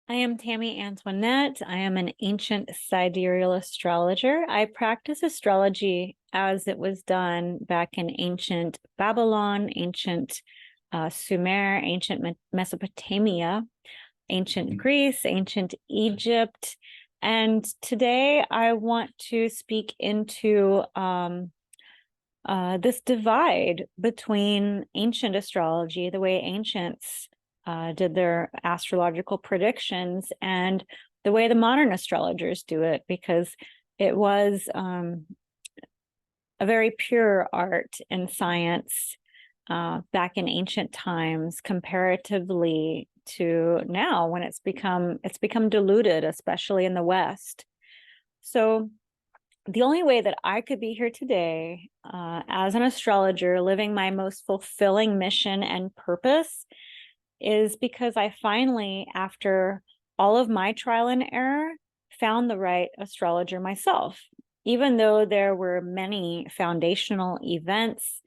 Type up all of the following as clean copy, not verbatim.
I am Tammy Antoinette. I am an ancient sidereal astrologer. I practice astrology as it was done back in ancient Babylon, ancient Sumer, ancient Mesopotamia, ancient Greece, ancient Egypt. And today I want to speak into this divide between ancient astrology, the way ancients did their astrological predictions, and the way the modern astrologers do it, because it was a very pure art and science back in ancient times, comparatively to now, when it's become diluted, especially in the West. So the only way that I could be here today as an astrologer, living my most fulfilling mission and purpose, is because I finally, after all of my trial and error, found the right astrologer myself. Even though there were many foundational events,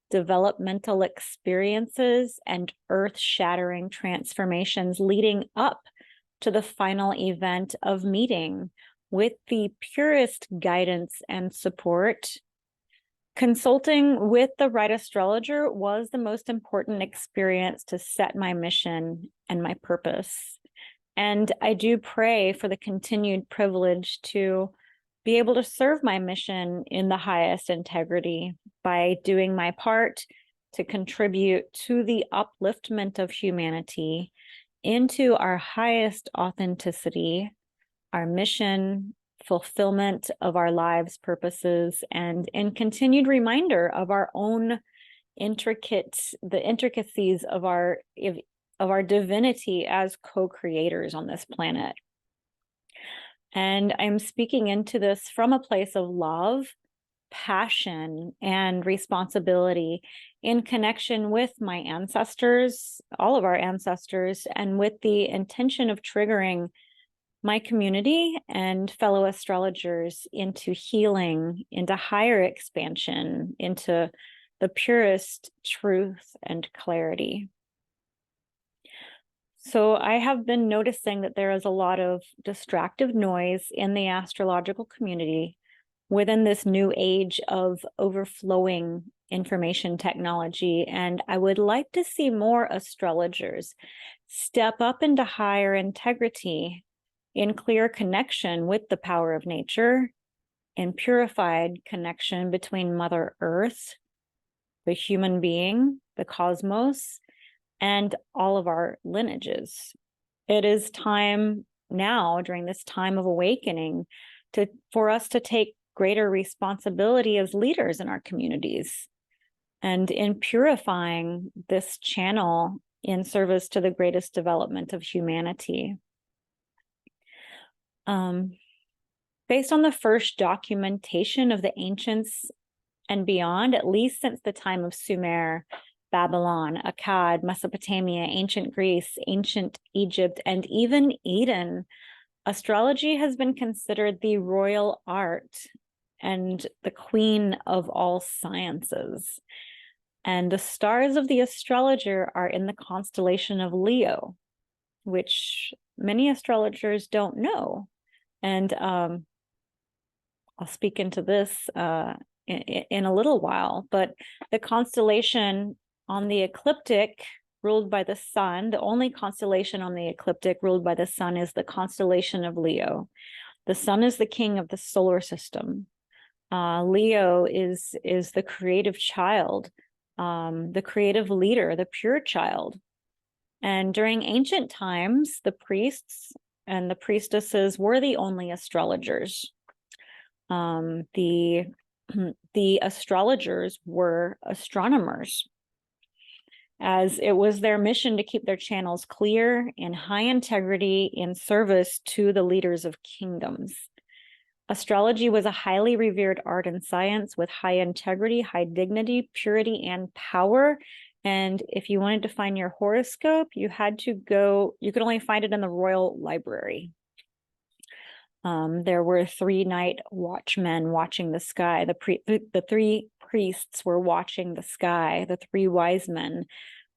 developmental experiences, and earth-shattering transformations leading up to the final event of meeting with the purest guidance and support, consulting with the right astrologer was the most important experience to set my mission and my purpose. And I do pray for the continued privilege to be able to serve my mission in the highest integrity by doing my part to contribute to the upliftment of humanity into our highest authenticity, our mission, fulfillment of our lives' purposes, and in continued reminder of our own the intricacies of our divinity as co-creators on this planet. And I'm speaking into this from a place of love, passion, and responsibility in connection with my ancestors, all of our ancestors, and with the intention of triggering my community and fellow astrologers into healing, into higher expansion, into the purest truth and clarity. So I have been noticing that there is a lot of distractive noise in the astrological community within this new age of overflowing information technology. And I would like to see more astrologers step up into higher integrity, in clear connection with the power of nature, in purified connection between Mother Earth, the human being, the cosmos, and all of our lineages. It is time now, during this time of awakening, for us to take greater responsibility as leaders in our communities, and in purifying this channel in service to the greatest development of humanity. Based on the first documentation of the ancients and beyond, at least since the time of Sumer, Babylon, Akkad, Mesopotamia, ancient Greece, ancient Egypt, and even Eden, astrology has been considered the royal art and the queen of all sciences. And the stars of the astrologer are in the constellation of Leo, which many astrologers don't know. And I'll speak into this in a little while, but the constellation on the ecliptic ruled by the sun, the only constellation on the ecliptic ruled by the sun, is the constellation of Leo. The sun is the king of the solar system. Leo is the creative child, the creative leader, the pure child. And during ancient times, the priests and the priestesses were the only astrologers. The astrologers were astronomers, as it was their mission to keep their channels clear, in high integrity, in service to the leaders of kingdoms. Astrology was a highly revered art and science with high integrity, high dignity, purity, and power. And if you wanted to find your horoscope, you could only find it in the royal library. There were 3 night watchmen watching the sky. The 3 priests were watching the sky. The 3 wise men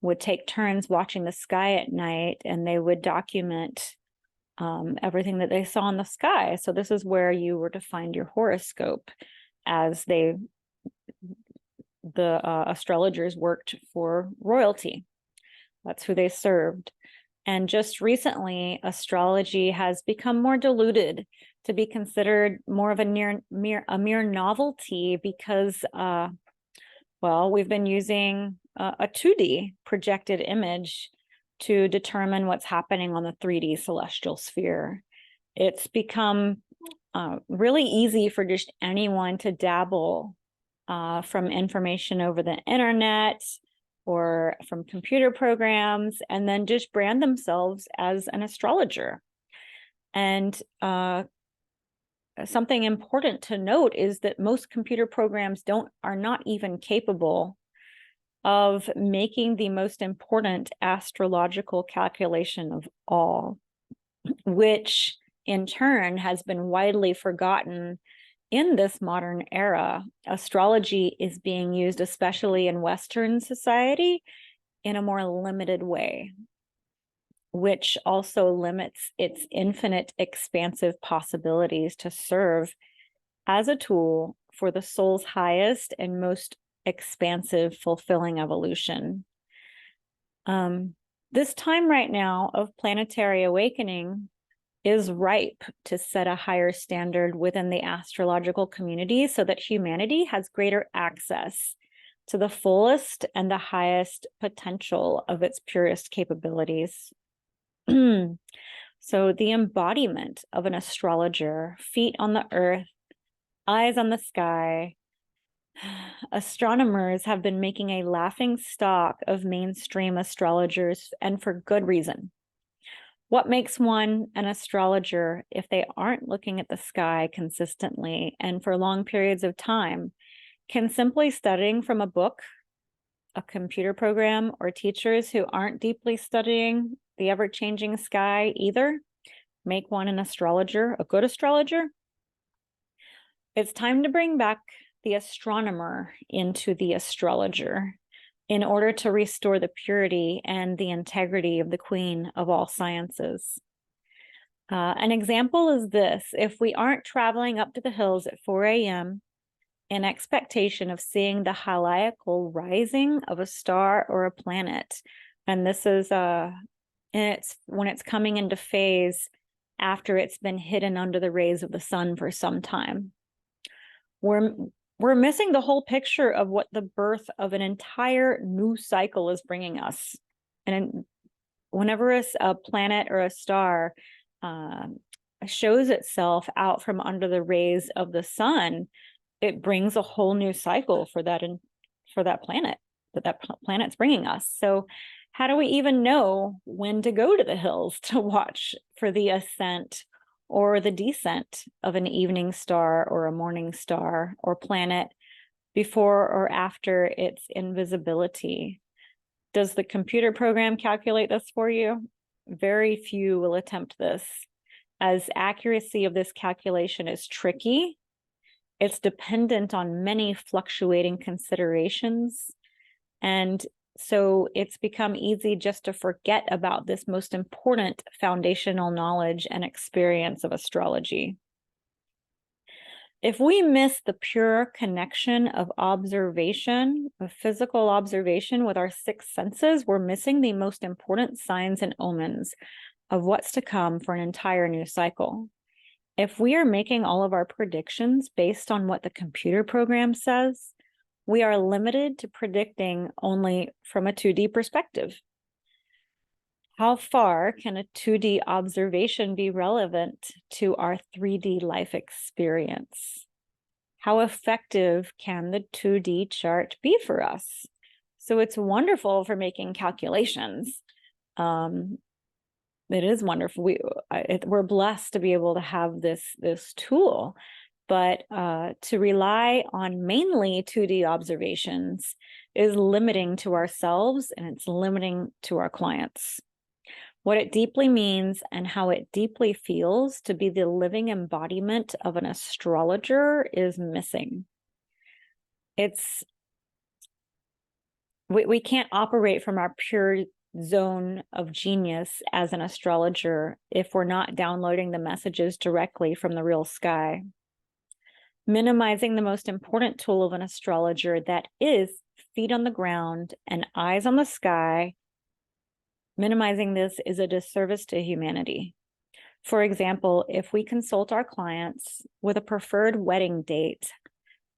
would take turns watching the sky at night, and they would document everything that they saw in the sky. So this is where you were to find your horoscope, as the astrologers worked for royalty. That's who they served. And just recently, astrology has become more diluted to be considered more of a mere novelty, because, well, we've been using a 2D projected image to determine what's happening on the 3D celestial sphere. It's become really easy for just anyone to dabble from information over the internet or from computer programs, and then just brand themselves as an astrologer. And something important to note is that most computer programs are not even capable of making the most important astrological calculation of all, which in turn has been widely forgotten in this modern era. Astrology is being used, especially in Western society, in a more limited way, which also limits its infinite expansive possibilities to serve as a tool for the soul's highest and most expansive, fulfilling evolution. This time right now of planetary awakening is ripe to set a higher standard within the astrological community, so that humanity has greater access to the fullest and the highest potential of its purest capabilities. So the embodiment of an astrologer, feet on the earth, eyes on the sky. Astronomers have been making a laughing stock of mainstream astrologers, and for good reason. What makes one an astrologer if they aren't looking at the sky consistently and for long periods of time? Can simply studying from a book, a computer program, or teachers who aren't deeply studying the ever-changing sky either make one an astrologer, a good astrologer? It's time to bring back the astronomer into the astrologer, in order to restore the purity and the integrity of the queen of all sciences. An example is this: if we aren't traveling up to the hills at 4 a.m. in expectation of seeing the heliacal rising of a star or a planet, and this is when it's coming into phase after it's been hidden under the rays of the sun for some time, we're missing the whole picture of what the birth of an entire new cycle is bringing us. And whenever a planet or a star shows itself out from under the rays of the sun, it brings a whole new cycle for that planet that planet's bringing us. So how do we even know when to go to the hills to watch for the ascent or the descent of an evening star or a morning star or planet before or after its invisibility? Does the computer program calculate this for you? Very few will attempt this, as accuracy of this calculation is tricky. It's dependent on many fluctuating considerations. And so it's become easy just to forget about this most important foundational knowledge and experience of astrology. If we miss the pure connection of observation, of physical observation with our six senses, we're missing the most important signs and omens of what's to come for an entire new cycle. If we are making all of our predictions based on what the computer program says, we are limited to predicting only from a 2D perspective. How far can a 2D observation be relevant to our 3D life experience? How effective can the 2D chart be for us? So it's wonderful for making calculations. It is wonderful. We're blessed to be able to have this tool, but to rely on mainly 2D observations is limiting to ourselves, and it's limiting to our clients. What it deeply means and how it deeply feels to be the living embodiment of an astrologer is missing. We can't operate from our pure zone of genius as an astrologer if we're not downloading the messages directly from the real sky. Minimizing the most important tool of an astrologer, that is feet on the ground and eyes on the sky, minimizing this is a disservice to humanity. For example, if we consult our clients with a preferred wedding date,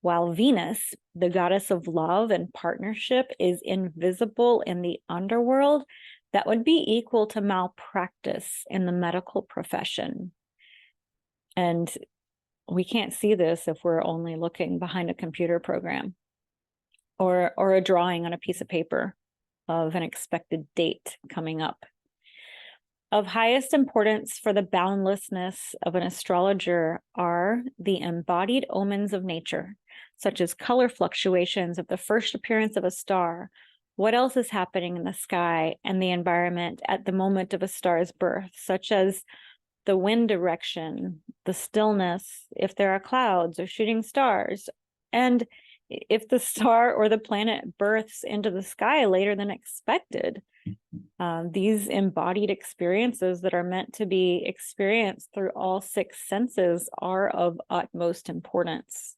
while Venus, the goddess of love and partnership, is invisible in the underworld, that would be equal to malpractice in the medical profession. And we can't see this if we're only looking behind a computer program or a drawing on a piece of paper of an expected date coming up. Of highest importance for the boundlessness of an astrologer are the embodied omens of nature, such as color fluctuations of the first appearance of a star, what else is happening in the sky and the environment at the moment of a star's birth, such as the wind direction, the stillness, if there are clouds or shooting stars, and if the star or the planet births into the sky later than expected. These embodied experiences that are meant to be experienced through all six senses are of utmost importance.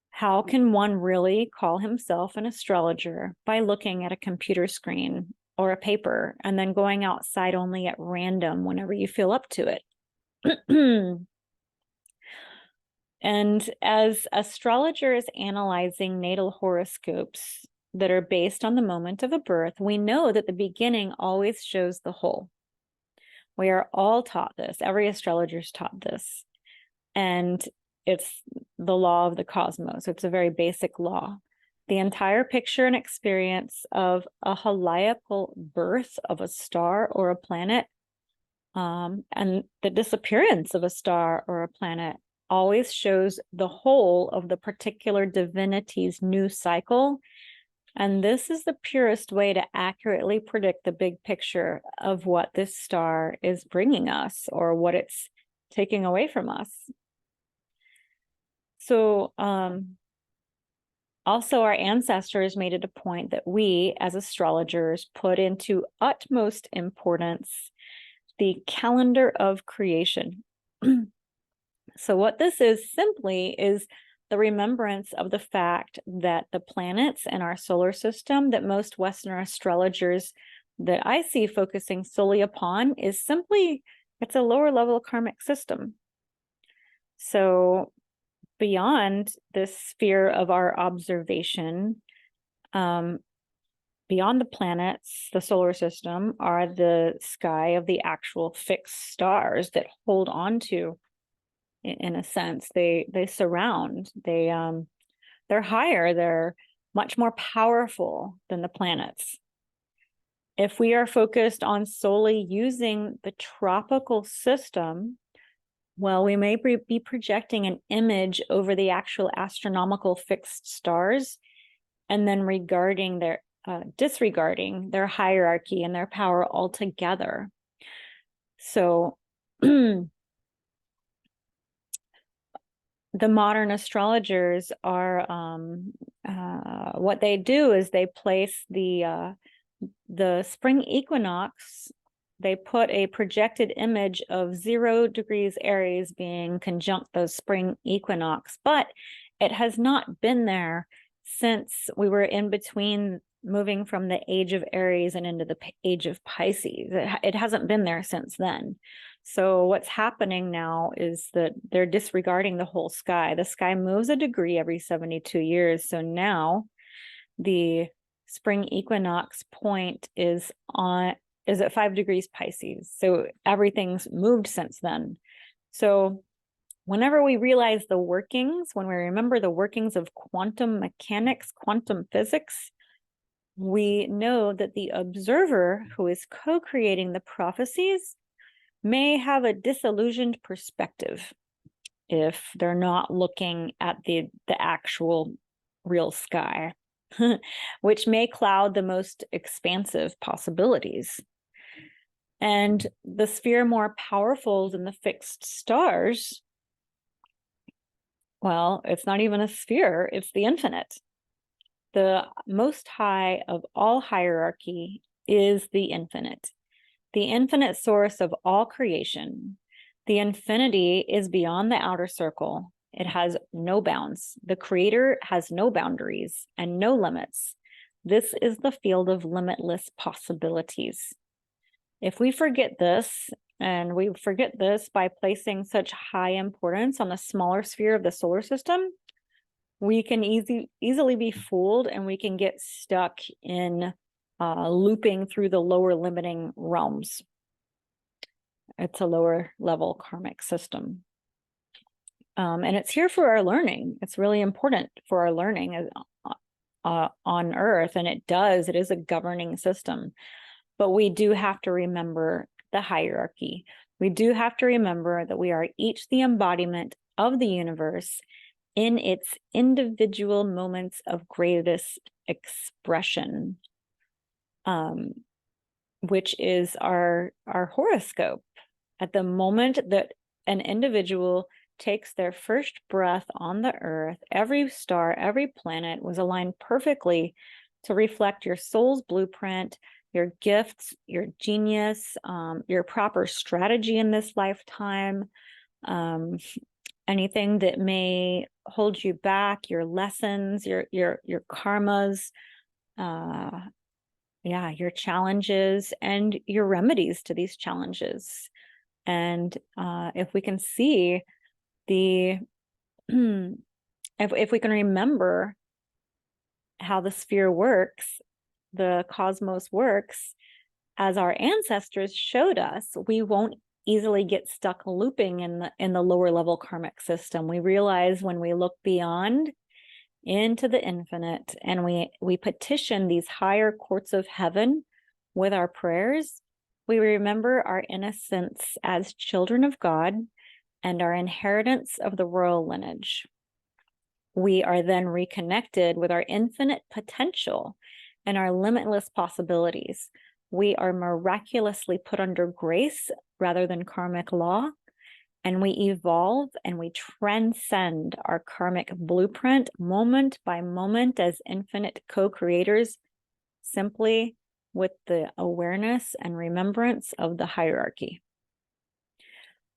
How can one really call himself an astrologer? By looking at a computer screen or a paper and then going outside only at random whenever you feel up to it. And as astrologers analyzing natal horoscopes that are based on the moment of a birth, we know that the beginning always shows the whole. We are all taught this. Every astrologer is taught this. And it's the law of the cosmos. It's a very basic law. The entire picture and experience of a heliacal birth of a star or a planet, and the disappearance of a star or a planet always shows the whole of the particular divinity's new cycle. And this is the purest way to accurately predict the big picture of what this star is bringing us or what it's taking away from us. So also our ancestors made it a point that we as astrologers put into utmost importance the calendar of creation. So what this is simply is the remembrance of the fact that the planets in our solar system that most Western astrologers that I see focusing solely upon is simply, it's a lower level karmic system. So beyond this sphere of our observation, beyond the planets, the solar system, are the sky of the actual fixed stars that hold on to, in a sense, they surround, they're higher, they're much more powerful than the planets. If we are focused on solely using the tropical system, well, we may be projecting an image over the actual astronomical fixed stars and then disregarding their hierarchy and their power altogether. So the modern astrologers are, what they do is they place the spring equinox, they put a projected image of 0 degrees Aries being conjunct the spring equinox, but it has not been there since we were in between moving from the age of Aries and into the age of Pisces. It hasn't been there since then. So what's happening now is that they're disregarding the whole sky. The sky moves a degree every 72 years. So now the spring equinox point is at 5 degrees Pisces. So everything's moved since then. So whenever we realize the workings, when we remember the workings of quantum mechanics, quantum physics, we know that the observer who is co-creating the prophecies may have a disillusioned perspective if they're not looking at the actual real sky, which may cloud the most expansive possibilities. And the sphere more powerful than the fixed stars, well, it's not even a sphere, it's the infinite. The most high of all hierarchy is the infinite source of all creation. The infinity is beyond the outer circle. It has no bounds. The creator has no boundaries and no limits. This is the field of limitless possibilities. If we forget this, and we forget this by placing such high importance on the smaller sphere of the solar system, we can easily be fooled, and we can get stuck in looping through the lower limiting realms. It's a lower level karmic system. And it's here for our learning. It's really important for our learning on Earth, and it is a governing system. But we do have to remember the hierarchy. We do have to remember that we are each the embodiment of the universe in its individual moments of greatest expression, which is our horoscope. At the moment that an individual takes their first breath on the earth, every star, every planet was aligned perfectly to reflect your soul's blueprint, your gifts, your genius, your proper strategy in this lifetime, anything that may hold you back, your lessons, your karmas, your challenges and your remedies to these challenges. And if we can see if we can remember how the sphere works, the cosmos works, as our ancestors showed us, we won't easily get stuck looping in the lower level karmic system. We realize when we look beyond into the infinite and we petition these higher courts of heaven with our prayers, we remember our innocence as children of God and our inheritance of the royal lineage. We are then reconnected with our infinite potential and our limitless possibilities. We are miraculously put under grace rather than karmic law, and we evolve and we transcend our karmic blueprint moment by moment as infinite co-creators, simply with the awareness and remembrance of the hierarchy.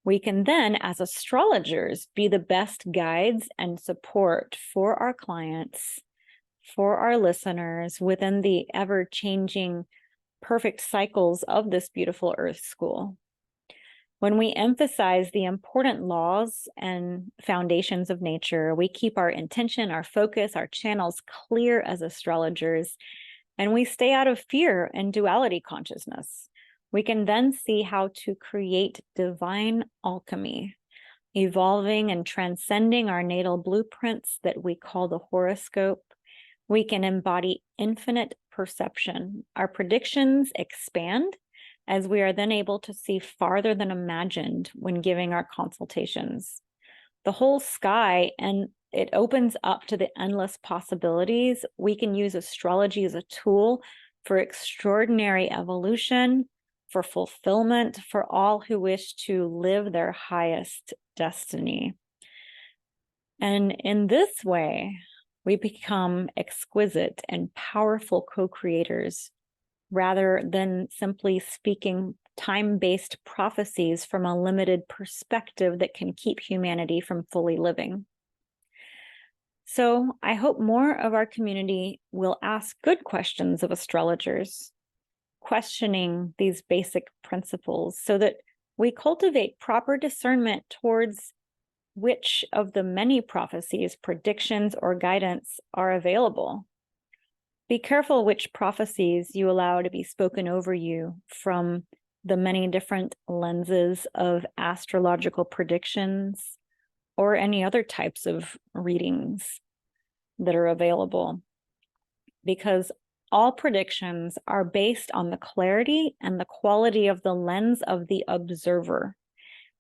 We can then, as astrologers, be the best guides and support for our clients, for our listeners within the ever-changing perfect cycles of this beautiful Earth school. When we emphasize the important laws and foundations of nature, we keep our intention, our focus, our channels clear as astrologers, and we stay out of fear and duality consciousness. We can then see how to create divine alchemy, evolving and transcending our natal blueprints that we call the horoscope. We can embody infinite perception. Our predictions expand as we are then able to see farther than imagined when giving our consultations. The whole sky, and it opens up to the endless possibilities. We can use astrology as a tool for extraordinary evolution, for fulfillment, for all who wish to live their highest destiny. And in this way, we become exquisite and powerful co-creators rather than simply speaking time-based prophecies from a limited perspective that can keep humanity from fully living. So I hope more of our community will ask good questions of astrologers, questioning these basic principles so that we cultivate proper discernment towards which of the many prophecies, predictions, or guidance are available. Be careful which prophecies you allow to be spoken over you from the many different lenses of astrological predictions or any other types of readings that are available, because all predictions are based on the clarity and the quality of the lens of the observer.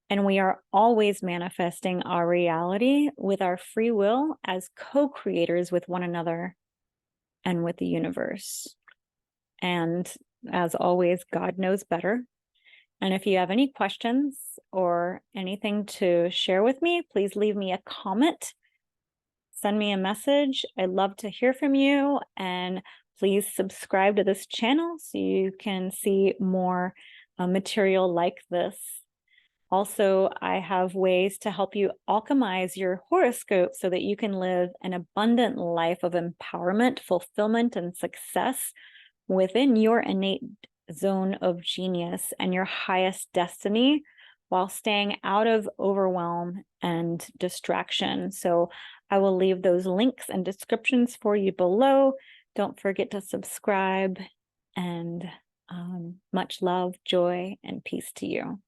And we are always manifesting our reality with our free will as co-creators with one another and with the universe. And as always, God knows better. And if you have any questions or anything to share with me, please leave me a comment. Send me a message. I'd love to hear from you. And Please subscribe to this channel so you can see more material like this. Also, I have ways to help you alchemize your horoscope so that you can live an abundant life of empowerment, fulfillment, and success within your innate zone of genius and your highest destiny, while staying out of overwhelm and distraction. So I will leave those links and descriptions for you below. Don't forget to subscribe, and much love, joy, and peace to you.